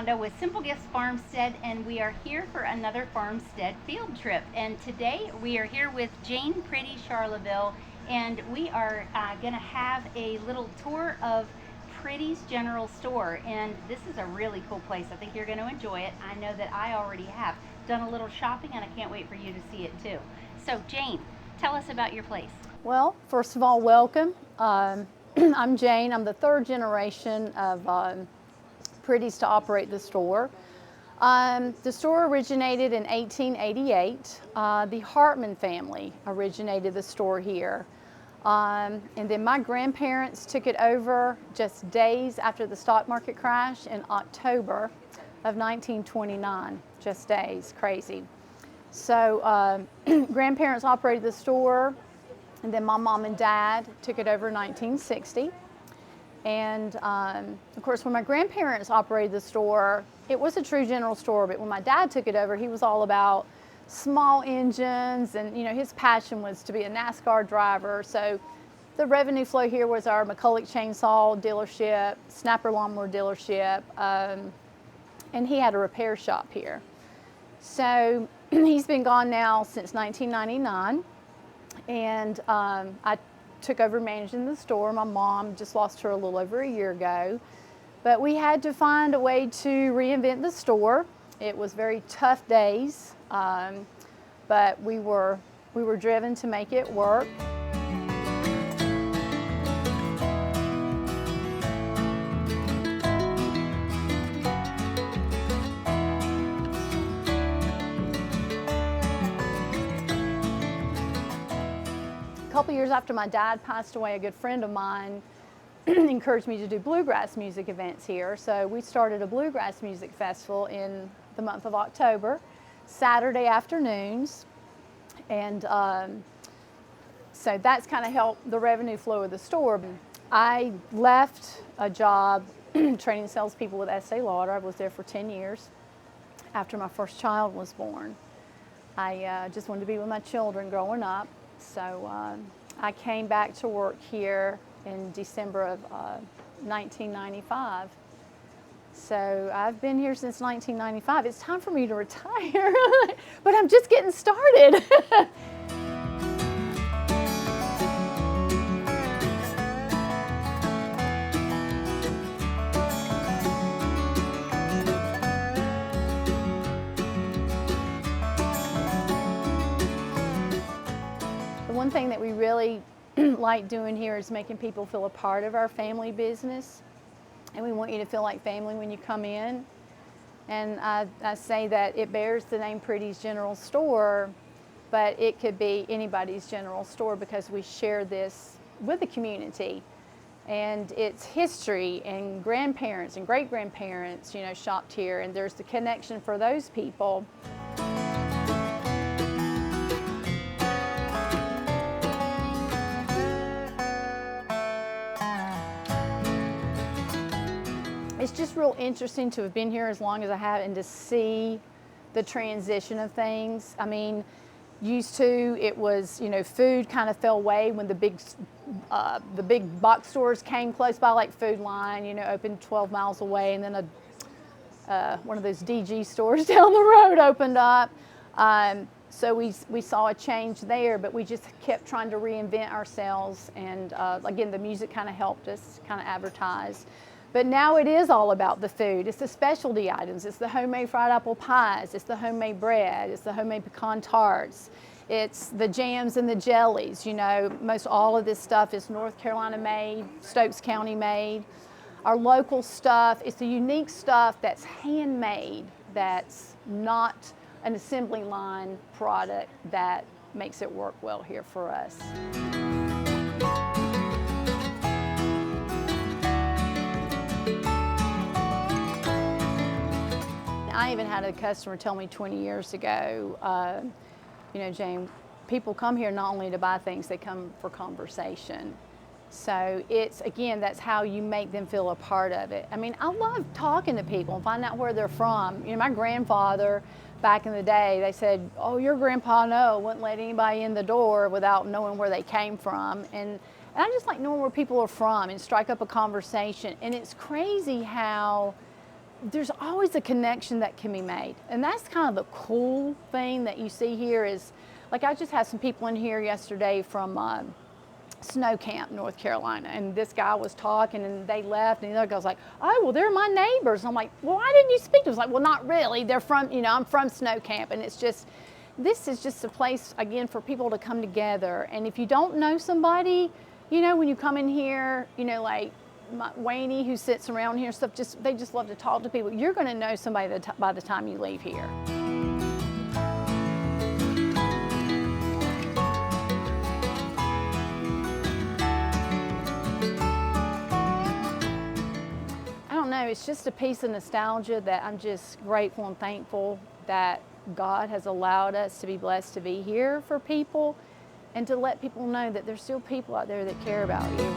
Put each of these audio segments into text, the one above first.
Rhonda with Simple Gifts Farmstead, and we are here for another Farmstead field trip. And today we are here with Jane Priddy, Charleville, and we are going to have a little tour of Priddy's General Store. And this is a really cool place. I think you're going to enjoy it. I know that I already have done a little shopping, and I can't wait for you to see it too. So Jane, tell us about your place. Well, first of all, welcome. I'm Jane. I'm the third generation of Priddy's to operate the store. The store originated in 1888. The Hartman family originated the store here. And then my grandparents took it over just days after the stock market crash in October of 1929. Just days, crazy. So grandparents operated the store, and then my mom and dad took it over in 1960. And of course, when my grandparents operated the store, it was a true general store, but when my dad took it over, he was all about small engines, and his passion was to be a NASCAR driver. So the revenue flow here was our McCulloch chainsaw dealership, Snapper lawnmower dealership, and he had a repair shop here. So he's been gone now since 1999, and I took over managing the store. My mom just lost her a little over a year ago, but we had to find a way to reinvent the store. It was very tough days, but we were driven to make it work. A couple years after my dad passed away, a good friend of mine encouraged me to do bluegrass music events here. So we started a bluegrass music festival in the month of October, Saturday afternoons. And so that's kind of helped the revenue flow of the store. I left a job training salespeople with Estee Lauder. I was there for 10 years after my first child was born. I just wanted to be with my children growing up. So I came back to work here in December of 1995. So I've been here since 1995. It's time for me to retire, but I'm just getting started. One thing that we really like doing here is making people feel a part of our family business, and we want you to feel like family when you come in. And I say that it bears the name Priddy's General Store, but it could be anybody's general store because we share this with the community. And it's history, and grandparents and great-grandparents, shopped here, and there's the connection for those people. It's just real interesting to have been here as long as I have and to see the transition of things. I mean, used to, it was, food kind of fell away when the big box stores came close by, like Food Line, opened 12 miles away, and then one of those DG stores down the road opened up. So we saw a change there, but we just kept trying to reinvent ourselves, and again, the music kind of helped us kind of advertise. But now it is all about the food. It's the specialty items. It's the homemade fried apple pies. It's the homemade bread. It's the homemade pecan tarts. It's the jams and the jellies. Most all of this stuff is North Carolina made, Stokes County made. Our local stuff, it's the unique stuff that's handmade, that's not an assembly line product that makes it work well here for us. I even had a customer tell me 20 years ago, Jane, people come here not only to buy things, they come for conversation. So it's, again, that's how you make them feel a part of it. I mean, I love talking to people and finding out where they're from. My grandfather, back in the day, they said, oh, your grandpa, no, wouldn't let anybody in the door without knowing where they came from. And I just like knowing where people are from and strike up a conversation. And it's crazy how there's always a connection that can be made. And that's kind of the cool thing that you see here is, like I just had some people in here yesterday from Snow Camp, North Carolina, and this guy was talking and they left and the other guy was like, oh, well, they're my neighbors. And I'm like, well, why didn't you speak to them? I was like, well, not really. They're from, I'm from Snow Camp, and it's just, this is just a place, again, for people to come together. And if you don't know somebody, when you come in here, like Wayne, who sits around here, stuff, they just love to talk to people. You're going to know somebody by the time you leave here. I don't know, it's just a piece of nostalgia that I'm just grateful and thankful that God has allowed us to be blessed to be here for people and to let people know that there's still people out there that care about you.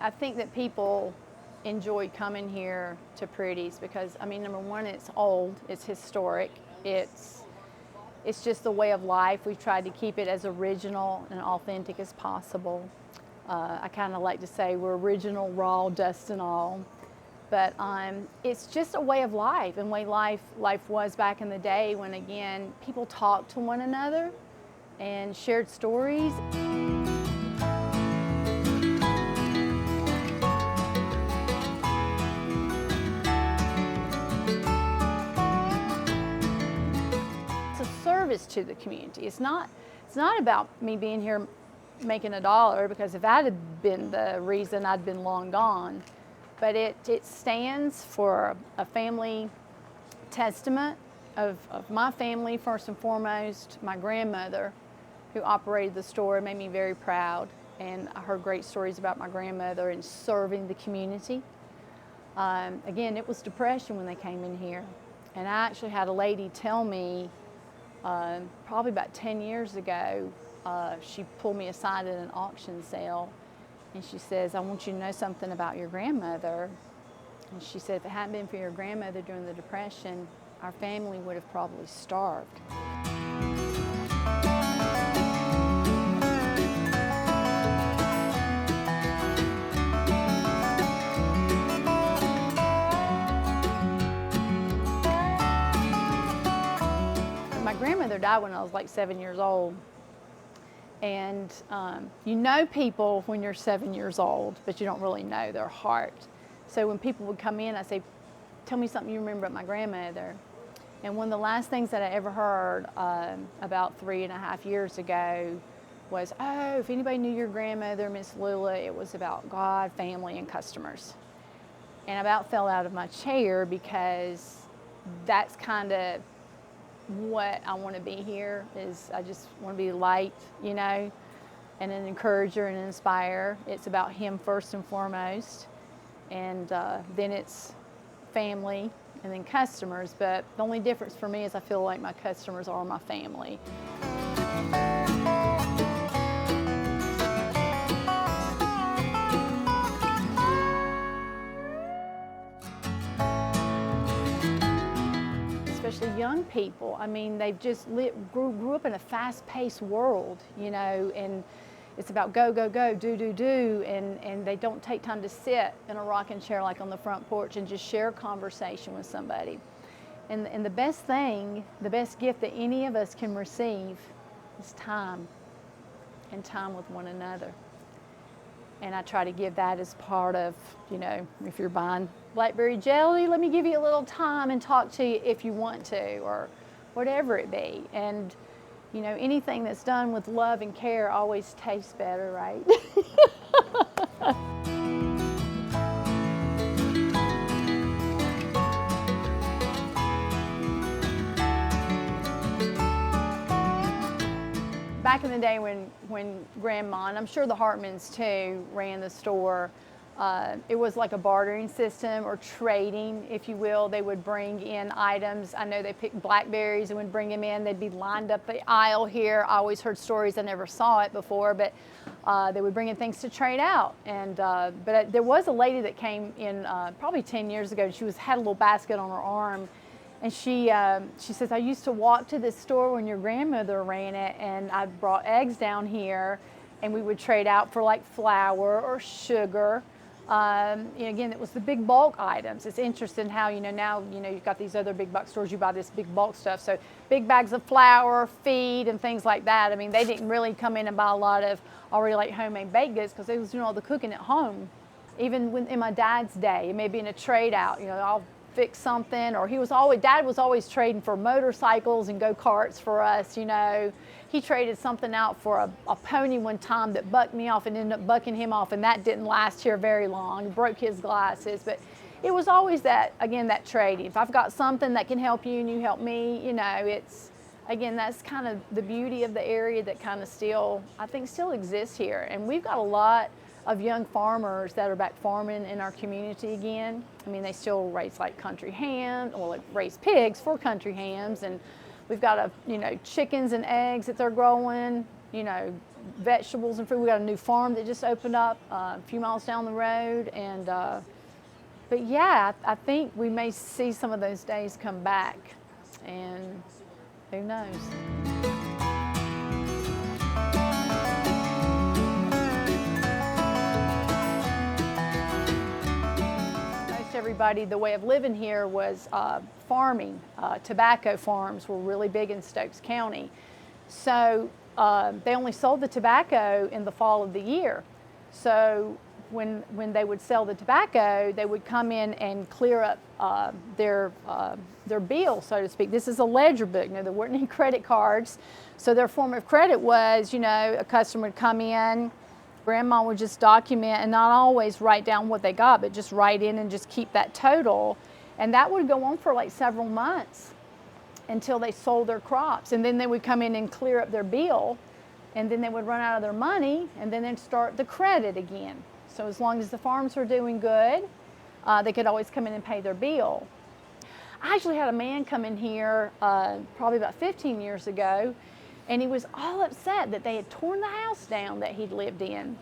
I think that people enjoy coming here to Priddy's because, number one, it's old, it's historic, it's just the way of life. We've tried to keep it as original and authentic as possible. I kind of like to say we're original, raw, dust and all. But it's just a way of life, and way life was back in the day when, again, people talked to one another and shared stories. Service to the community. It's not about me being here making a dollar, because if that had been the reason, I'd been long gone. But it stands for a family testament of my family, first and foremost. My grandmother, who operated the store, made me very proud, and I heard great stories about my grandmother and serving the community. Again, it was depression when they came in here, and I actually had a lady tell me probably about 10 years ago, she pulled me aside at an auction sale, and she says, I want you to know something about your grandmother. And she said, if it hadn't been for your grandmother during the Depression, our family would have probably starved. My grandmother died when I was like 7 years old. And you know people when you're 7 years old, but you don't really know their heart. So when people would come in, I say, tell me something you remember about my grandmother. And one of the last things that I ever heard about 3.5 years ago was, oh, if anybody knew your grandmother, Miss Lula, it was about God, family, and customers. And I about fell out of my chair, because that's kind of what I want to be here. Is I just want to be light, and an encourager and an inspire. It's about Him first and foremost, and then it's family and then customers. But the only difference for me is I feel like my customers are my family. Especially young people. They've just grew up in a fast-paced world, and it's about go, go, go, do, and they don't take time to sit in a rocking chair like on the front porch and just share a conversation with somebody. And the best thing, the best gift that any of us can receive is time, and time with one another. And I try to give that as part of, if you're buying blackberry jelly, let me give you a little time and talk to you if you want to, or whatever it be. And, anything that's done with love and care always tastes better, right? Back in the day when Grandma, and I'm sure the Hartmans too, ran the store, it was like a bartering system, or trading, if you will. They would bring in items. I know they picked blackberries and would bring them in. They'd be lined up the aisle here. I always heard stories. I never saw it before, but they would bring in things to trade out. And but there was a lady that came in probably 10 years ago. She had a little basket on her arm, And she says, I used to walk to this store when your grandmother ran it, and I brought eggs down here, and we would trade out for like flour or sugar. Again, it was the big bulk items. It's interesting how, now, you've got these other big box stores, you buy this big bulk stuff. So big bags of flour, feed, and things like that. I mean, they didn't really come in and buy a lot of already like homemade baked goods because they was doing all the cooking at home. Even in my dad's day, it may be in a trade out, I'll fix something, or Dad was always trading for motorcycles and go-karts for us, He traded something out for a pony one time that bucked me off and ended up bucking him off, and that didn't last here very long. He broke his glasses, but it was always that trading. If I've got something that can help you and you help me, that's kind of the beauty of the area that kind of still exists here. And we've got a lot of young farmers that are back farming in our community again. I mean, they still raise like country ham, or like raise pigs for country hams, and we've got chickens and eggs that they're growing, vegetables and fruit. We got a new farm that just opened up a few miles down the road, and but yeah, I think we may see some of those days come back, and who knows. Everybody, the way of living here was farming. Tobacco farms were really big in Stokes County. So they only sold the tobacco in the fall of the year. So when they would sell the tobacco, they would come in and clear up their bill, so to speak. This is a ledger book. There weren't any credit cards. So their form of credit was, a customer would come in, Grandma would just document and not always write down what they got, but just write in and just keep that total. And that would go on for like several months until they sold their crops. And then they would come in and clear up their bill, and then they would run out of their money, and then they'd start the credit again. So as long as the farms were doing good, they could always come in and pay their bill. I actually had a man come in here probably about 15 years ago, and he was all upset that they had torn the house down that he'd lived in. And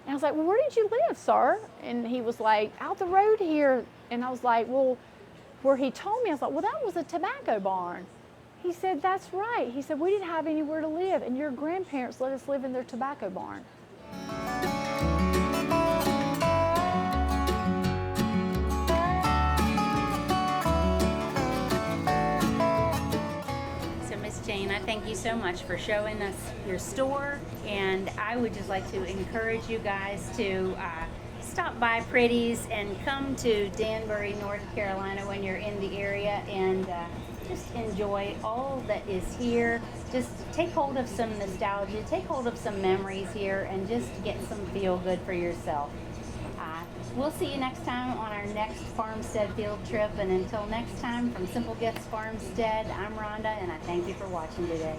I was like, well, where did you live, sir? And he was like, out the road here. And I was like, well, where he told me, I was like, well, that was a tobacco barn. He said, that's right. He said, we didn't have anywhere to live, and your grandparents let us live in their tobacco barn. Jane, I thank you so much for showing us your store, and I would just like to encourage you guys to stop by Priddy's and come to Danbury, North Carolina when you're in the area, and just enjoy all that is here. Just take hold of some nostalgia, take hold of some memories here, and just get some feel good for yourself. We'll see you next time on our next Farmstead field trip. And until next time, from Simple Gifts Farmstead, I'm Rhonda, and I thank you for watching today.